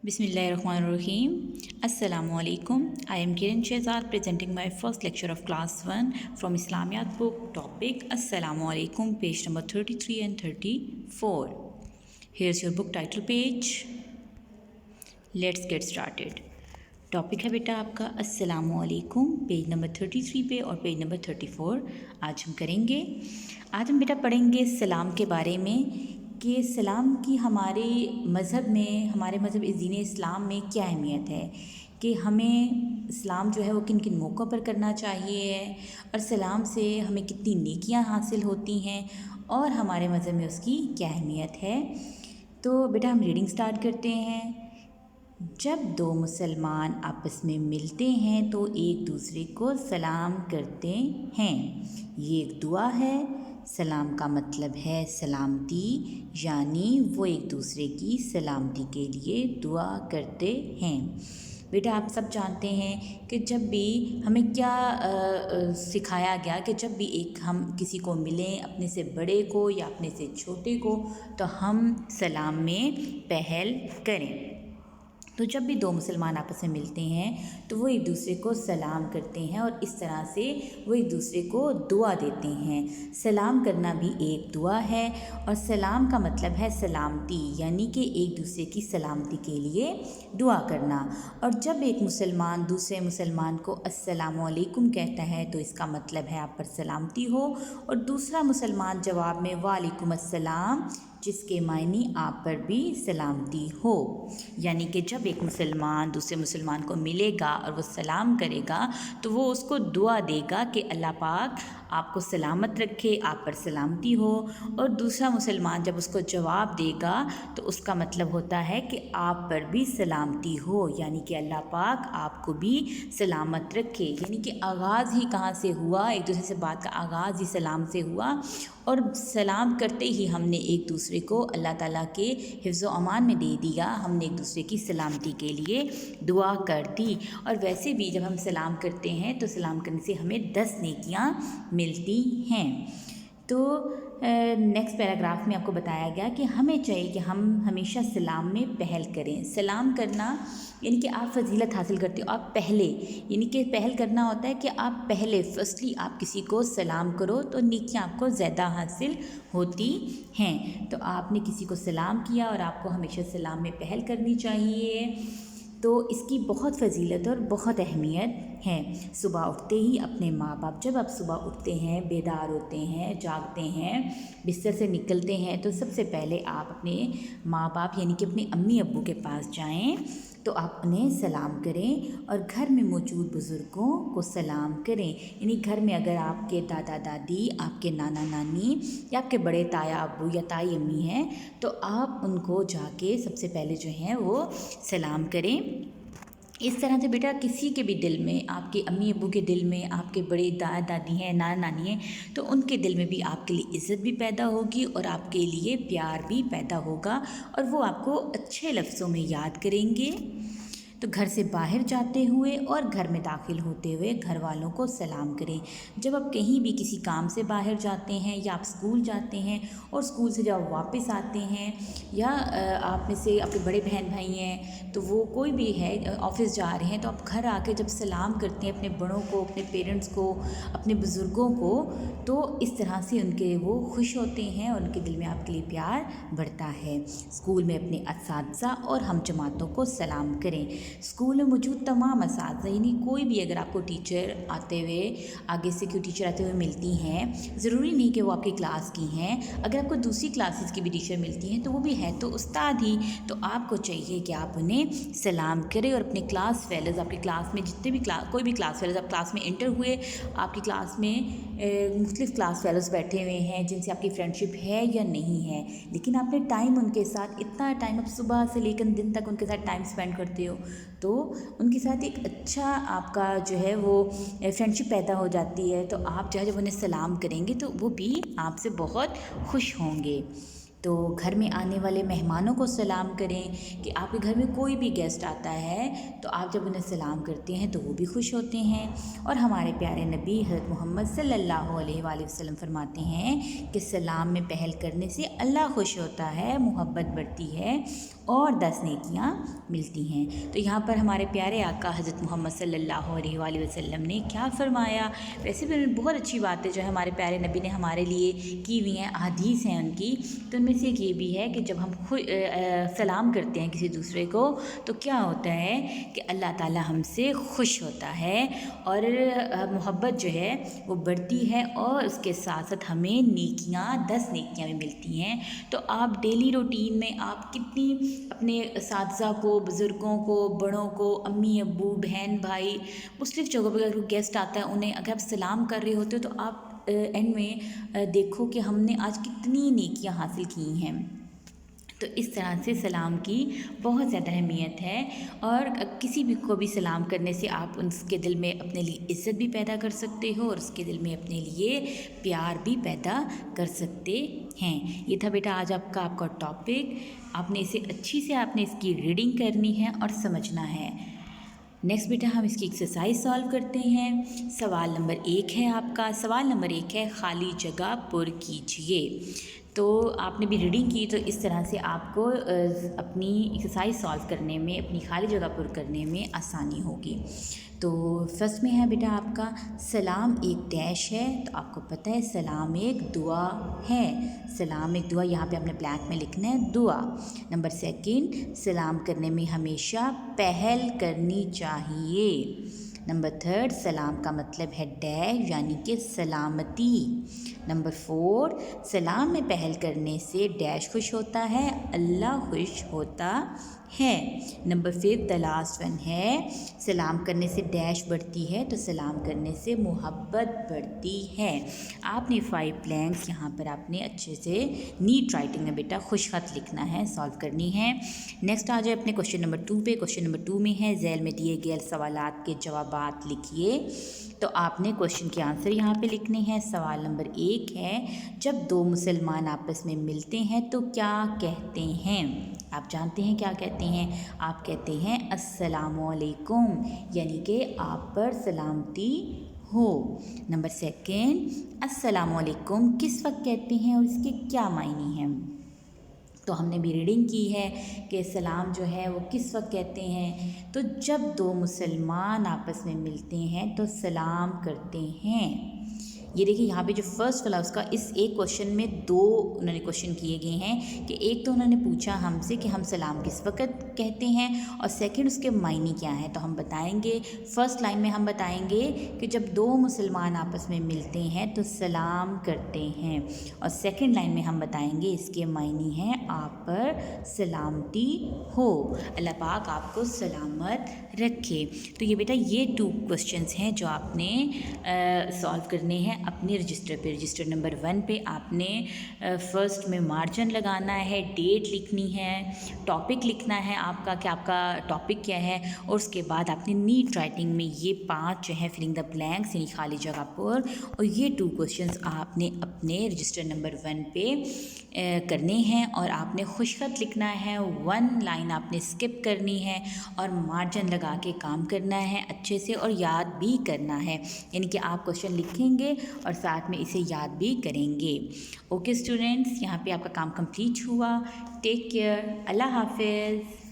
Bismillahirrahmanirrahim. Assalamu alaikum. I am Kiran Shehzad presenting my first lecture of class 1 from Islamiyat book topic Assalamu alaikum, page number 33 and 34. Here's your book title page. Let's get started. Topic है बेटा आपका अस्सलामु अलैकुम, page number 33 पे और page number 34 आज हम करेंगे। आज हम बेटा पढ़ेंगे सलाम के बारे में कि सलाम की हमारे मज़हब इस दीन इस्लाम में क्या अहमियत है, कि हमें सलाम जो है वो किन किन मौक़ों पर करना चाहिए और सलाम से हमें कितनी नेकियां हासिल होती हैं और हमारे मज़हब में उसकी क्या अहमियत है। तो बेटा हम रीडिंग स्टार्ट करते हैं। जब दो मुसलमान आपस में मिलते हैं तो एक दूसरे को सलाम करते हैं। ये एक दुआ है। सलाम का मतलब है सलामती, यानी वो एक दूसरे की सलामती के लिए दुआ करते हैं। बेटा आप सब जानते हैं कि जब भी हमें क्या सिखाया गया कि जब भी हम किसी को मिलें, अपने से बड़े को या अपने से छोटे को, तो हम सलाम में पहल करें। तो जब भी दो मुसलमान आपस में मिलते हैं तो वो एक दूसरे को सलाम करते हैं और इस तरह से वो एक दूसरे को दुआ देते हैं। सलाम करना भी एक दुआ है और सलाम का मतलब है सलामती, यानी कि एक दूसरे की सलामती के लिए दुआ करना। और जब एक मुसलमान दूसरे मुसलमान को अस्सलामु अलैकुम कहता है तो इसका मतलब है आप पर सलामती हो, और दूसरा मुसलमान जवाब में वालेकुम अस्सलाम, जिसके मायने आप पर भी सलामती हो। यानी कि जब एक मुसलमान दूसरे मुसलमान को मिलेगा और वो सलाम करेगा तो वो उसको दुआ देगा कि अल्लाह पाक आपको सलामत रखे, आप पर सलामती हो। और दूसरा मुसलमान जब उसको जवाब देगा तो उसका मतलब होता है कि आप पर भी सलामती हो, यानी कि अल्लाह पाक आपको भी सलामत रखे। यानी कि आगाज़ ही कहाँ से हुआ, एक दूसरे से बात का आगाज़ ही सलाम से हुआ, और सलाम करते ही हमने एक दूसरे को अल्लाह ताला के हिफ्ज़ व अमान में दे दिया। हमने एक दूसरे की सलामती के लिए दुआ कर दी। और वैसे भी जब हम सलाम करते हैं तो सलाम करने से हमें 10 नेकियां मिलती हैं। तो नेक्स्ट पैराग्राफ में आपको बताया गया कि हमें चाहिए कि हम हमेशा सलाम में पहल करें। सलाम करना यानी कि आप फजीलत हासिल करते हो, आप पहले, यानी कि पहल करना होता है कि आप पहले फर्स्टली आप किसी को सलाम करो तो नेकियां आपको ज़्यादा हासिल होती हैं। तो आपने किसी को सलाम किया और आपको हमेशा सलाम में पहल करनी चाहिए। तो इसकी बहुत फजीलत और बहुत अहमियत है। सुबह उठते ही अपने माँ बाप, जब आप सुबह उठते हैं, बेदार होते हैं, जागते हैं, बिस्तर से निकलते हैं, तो सबसे पहले आप अपने माँ बाप यानी कि अपने अम्मी अब्बू के पास जाएं, तो आप उन्हें सलाम करें और घर में मौजूद बुज़ुर्गों को सलाम करें। यानी घर में अगर आपके दादा दादी, आपके नाना नानी या आपके बड़े ताया अब्बू या ताई अम्मी हैं तो आप उनको जाके सबसे पहले जो है वो सलाम करें। इस तरह से बेटा किसी के भी दिल में, आपके अम्मी अब्बू के दिल में, आपके बड़े दादा दादी हैं, नाना नानी हैं, तो उनके दिल में भी आपके लिए इज़्ज़त भी पैदा होगी और आपके लिए प्यार भी पैदा होगा और वो आपको अच्छे लफ्ज़ों में याद करेंगे। तो घर से बाहर जाते हुए और घर में दाखिल होते हुए घर वालों को सलाम करें। जब आप कहीं भी किसी काम से बाहर जाते हैं या आप स्कूल जाते हैं और स्कूल से जब आप वापस आते हैं, या आप में से आपके बड़े बहन भाई हैं तो वो कोई भी है ऑफिस जा रहे हैं, तो आप घर आके जब सलाम करते हैं अपने बड़ों को, अपने पेरेंट्स को, अपने बुज़ुर्गों को, तो इस तरह से उनके वो खुश होते हैं और उनके दिल में आपके लिए प्यार बढ़ता है। स्कूल में अपने असातिज़ा और हम जमातों को सलाम करें। स्कूल में मौजूद तमाम असातिज़ा, यानी कोई भी अगर आपको टीचर आते हुए, आगे से कोई टीचर आते हुए मिलती हैं, ज़रूरी नहीं कि वो आपकी क्लास की हैं, अगर आपको दूसरी क्लासेस की भी टीचर मिलती हैं तो वो भी है तो उस्ताद ही, तो आपको चाहिए कि आप उन्हें सलाम करें। और अपने क्लास फेलोज़, आपकी क्लास में जितने भी कोई भी क्लास फेलोज़, आप क्लास में इंटर हुए, आपकी क्लास में मुख्तलिफ़ क्लास फेलोज़ बैठे हुए हैं जिनसे आपकी फ्रेंडशिप है या नहीं है, लेकिन आपने टाइम उनके साथ, इतना टाइम आप सुबह से लेकर दिन तक उनके साथ टाइम स्पेंड करते हो, तो उनके साथ एक अच्छा आपका जो है वो फ्रेंडशिप पैदा हो जाती है। तो आप जो है जब उन्हें सलाम करेंगे तो वो भी आपसे बहुत खुश होंगे। تو گھر میں آنے والے مہمانوں کو سلام کریں کہ آپ کے گھر میں کوئی بھی گیسٹ آتا ہے تو آپ جب انہیں سلام کرتے ہیں تو وہ بھی خوش ہوتے ہیں۔ اور ہمارے پیارے نبی حضرت محمد صلی اللہ علیہ وآلہ وسلم فرماتے ہیں کہ سلام میں پہل کرنے سے اللہ خوش ہوتا ہے، محبت بڑھتی ہے اور 10 نیکیاں ملتی ہیں۔ تو یہاں پر ہمارے پیارے آقا حضرت محمد صلی اللہ علیہ وآلہ وسلم نے کیا فرمایا؟ ویسے بھی بہت اچھی باتیں جو ہے ہمارے پیارے نبی نے ہمارے لیے کی ہوئی ہیں، احادیث ہیں ان کی، تو ان میں سے ایک یہ بھی ہے کہ جب ہم سلام کرتے ہیں کسی دوسرے کو تو کیا ہوتا ہے کہ اللہ تعالی ہم سے خوش ہوتا ہے اور محبت جو ہے وہ بڑھتی ہے، اور اس کے ساتھ ساتھ ہمیں نیکیاں 10 نیکیاں بھی ملتی ہیں۔ تو آپ ڈیلی روٹین میں آپ کتنی اپنے اساتذہ کو، بزرگوں کو، بڑوں کو، امی ابو، بہن بھائی، مختلف جگہوں پہ اگر گیسٹ آتا ہے انہیں اگر آپ سلام کر رہے ہوتے ہو تو آپ اینڈ میں دیکھو کہ ہم نے آج کتنی نیکیاں حاصل کی ہیں۔ تو اس طرح سے سلام کی بہت زیادہ اہمیت ہے، اور کسی بھی کو بھی سلام کرنے سے آپ اس کے دل میں اپنے لیے عزت بھی پیدا کر سکتے ہو اور اس کے دل میں اپنے لیے پیار بھی پیدا کر سکتے ہیں۔ یہ تھا بیٹا آج آپ کا ٹاپک۔ آپ نے اسے اچھی سے آپ نے اس کی ریڈنگ کرنی ہے اور سمجھنا ہے۔ نیکسٹ بیٹا ہم اس کی ایکسرسائز سالو کرتے ہیں۔ سوال نمبر 1 ہے آپ کا، سوال نمبر 1 ہے خالی جگہ پر کیجئے۔ تو آپ نے بھی ریڈنگ کی تو اس طرح سے آپ کو اپنی ایکسرسائز سالو کرنے میں، اپنی خالی جگہ پر کرنے میں آسانی ہوگی۔ تو فرسٹ میں ہے بیٹا آپ کا سلام ایک ڈیش ہے، تو آپ کو پتہ ہے سلام ایک دعا ہے، سلام ایک دعا، یہاں پہ آپ نے بلینک میں لکھنا ہے دعا۔ نمبر 2 سلام کرنے میں ہمیشہ پہل کرنی چاہیے۔ نمبر 3 سلام کا مطلب ہے ڈیش یعنی کہ سلامتی۔ نمبر 4 سلام میں پہل کرنے سے ڈیش خوش ہوتا ہے، اللہ خوش ہوتا ہے۔ نمبر 5 the last one ہے سلام کرنے سے ڈیش بڑھتی ہے، تو سلام کرنے سے محبت بڑھتی ہے۔ آپ نے 5 بلینکس یہاں پر آپ نے اچھے سے نیٹ رائٹنگ میں بیٹا خوش خط لکھنا ہے، سالو کرنی ہے۔ نیکسٹ آ جائے اپنے کوشچن نمبر 2 پہ۔ کوشچن نمبر 2 میں ہے ذیل میں دیے گئے سوالات کے جوابات لکھیے۔ تو آپ نے کوشچن کے آنسر یہاں پہ لکھنے ہیں۔ سوال نمبر 1 ہے جب 2 مسلمان آپس میں ملتے ہیں تو کیا کہتے ہیں؟ آپ جانتے ہیں کیا کہتے ہیں؟ آپ کہتے ہیں السلام علیکم، یعنی کہ آپ پر سلامتی ہو۔ نمبر 2 السلام علیکم کس وقت کہتے ہیں اور اس کے کیا معنی ہیں؟ تو ہم نے بھی ریڈنگ کی ہے کہ سلام جو ہے وہ کس وقت کہتے ہیں، تو جب 2 مسلمان آپس میں ملتے ہیں تو سلام کرتے ہیں۔ یہ دیکھیں یہاں پہ جو فرسٹ والا اس کا اس ایک کوشچن میں 2 انہوں نے کوشچن کیے گئے ہیں کہ ایک تو انہوں نے پوچھا ہم سے کہ ہم سلام کس وقت کہتے ہیں، اور سیکنڈ اس کے معنی کیا ہے۔ تو ہم بتائیں گے فرسٹ لائن میں ہم بتائیں گے کہ جب 2 مسلمان آپس میں ملتے ہیں تو سلام کرتے ہیں، اور سیکنڈ لائن میں ہم بتائیں گے اس کے معنی ہیں آپ پر سلامتی ہو، اللہ پاک آپ کو سلامت رکھے۔ تو یہ بیٹا یہ 2 کوشچنز ہیں جو آپ نے سالو کرنے ہیں اپنے رجسٹر پہ۔ رجسٹر نمبر 1 پہ آپ نے فرسٹ میں مارجن لگانا ہے، ڈیٹ لکھنی ہے، ٹاپک لکھنا ہے آپ کا کہ آپ کا ٹاپک کیا ہے، اور اس کے بعد آپ نے نیٹ رائٹنگ میں یہ 5 جو ہیں فلنگ دا بلینکس یعنی خالی جگہ پر، اور یہ 2 کوشچنز آپ نے اپنے رجسٹر نمبر 1 پہ کرنے ہیں، اور آپ نے خوش خط لکھنا ہے، 1 لائن آپ نے اسکپ کرنی ہے اور مارجن لگا کے کام کرنا ہے اچھے سے، اور یاد بھی کرنا ہے، یعنی کہ آپ کوشچن لکھیں گے اور ساتھ میں اسے یاد بھی کریں گے۔ اوکے اسٹوڈنٹس، یہاں پہ آپ کا کام کمپلیٹ ہوا۔ ٹیک کیئر، اللہ حافظ۔